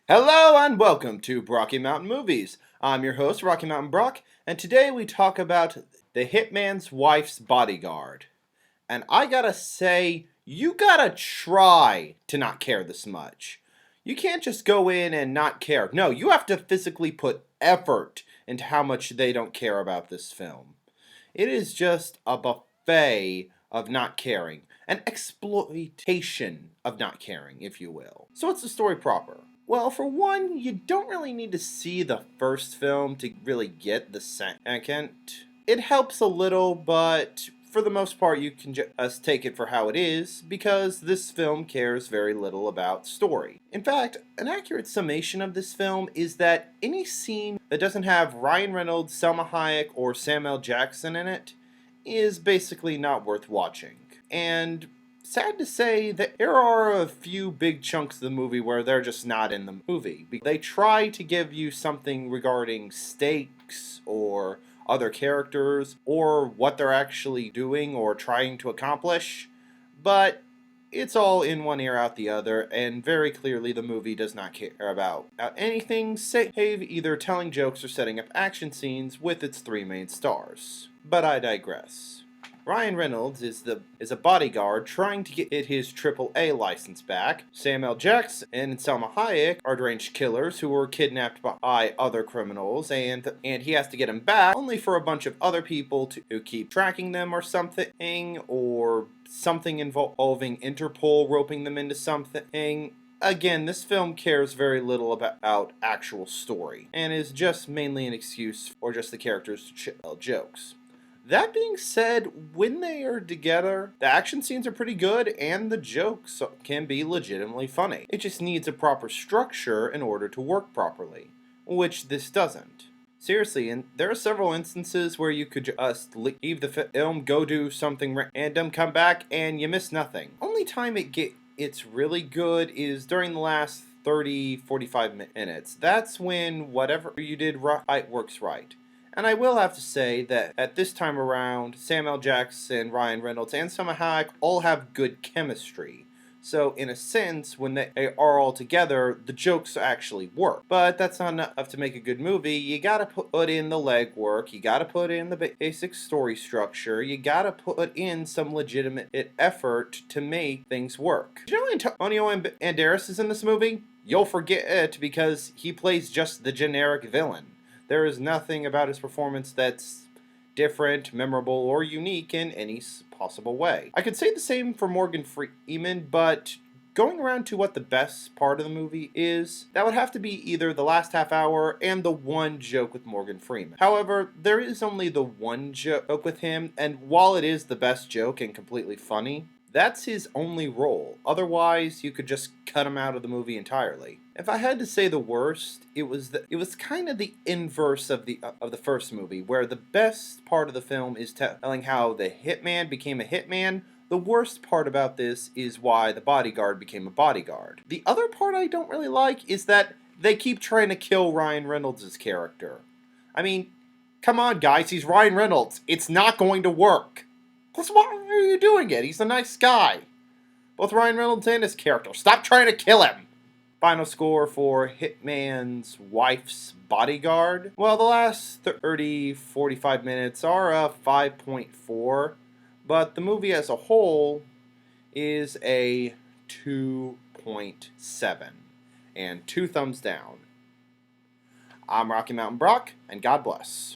Hello and welcome to Brocky Mountain Movies. I'm your host, Rocky Mountain Brock, and today we talk about The Hitman's Wife's Bodyguard. And I gotta say, you gotta try to not care this much. You can't just go in and not care. No, you have to physically put effort into how much they don't care about this film. It is just a buffet of not caring, an exploitation of not caring, if you will. So, what's the story proper? Well, for one, you don't really need to see the first film to really get the second. It helps a little, but for the most part, you can just take it for how it is, because this film cares very little about story. In fact, an accurate summation of this film is that any scene that doesn't have Ryan Reynolds, Selma Hayek, or Samuel Jackson in it is basically not worth watching. And sad to say that there are a few big chunks of the movie where they're just not in the movie. They try to give you something regarding stakes or other characters or what they're actually doing or trying to accomplish, but it's all in one ear out the other, and very clearly the movie does not care about anything save either telling jokes or setting up action scenes with its three main stars. But I digress. Ryan Reynolds is a bodyguard trying to get his AAA license back. Samuel Jackson and Selma Hayek are deranged killers who were kidnapped by other criminals, and he has to get them back, only for a bunch of other people to keep tracking them or something, or something involving Interpol roping them into something. Again, this film cares very little about actual story, and is just mainly an excuse for just the characters to tell jokes. That being said, when they are together, the action scenes are pretty good and the jokes can be legitimately funny. It just needs a proper structure in order to work properly, which this doesn't. Seriously, and there are several instances where you could just leave the film, go do something random, come back, and you miss nothing. Only time it's really good is during the last 30-45 minutes. That's when whatever you did right works right. And I will have to say that at this time around, Samuel Jackson, Ryan Reynolds, and Selma Hayek all have good chemistry. So, in a sense, when they are all together, the jokes actually work. But that's not enough to make a good movie. You gotta put in the legwork, you gotta put in the basic story structure, you gotta put in some legitimate effort to make things work. Did you know Antonio Banderas is in this movie? You'll forget it because he plays just the generic villain. There is nothing about his performance that's different, memorable, or unique in any possible way. I could say the same for Morgan Freeman, but going around to what the best part of the movie is, that would have to be either the last half hour and the one joke with Morgan Freeman. However, there is only the one joke with him, and while it is the best joke and completely funny, that's his only role. Otherwise, you could just cut him out of the movie entirely. If I had to say the worst, it was kind of the inverse of the first movie, where the best part of the film is telling how the hitman became a hitman. The worst part about this is why the bodyguard became a bodyguard. The other part I don't really like is that they keep trying to kill Ryan Reynolds' character. I mean, come on guys, he's Ryan Reynolds. It's not going to work. Plus, why are you doing it? He's a nice guy. Both Ryan Reynolds and his character. Stop trying to kill him! Final score for Hitman's Wife's Bodyguard. Well, the last 30-45 minutes are a 5.4, but the movie as a whole is a 2.7, and 2 thumbs down. I'm Rocky Mountain Brock, and God bless.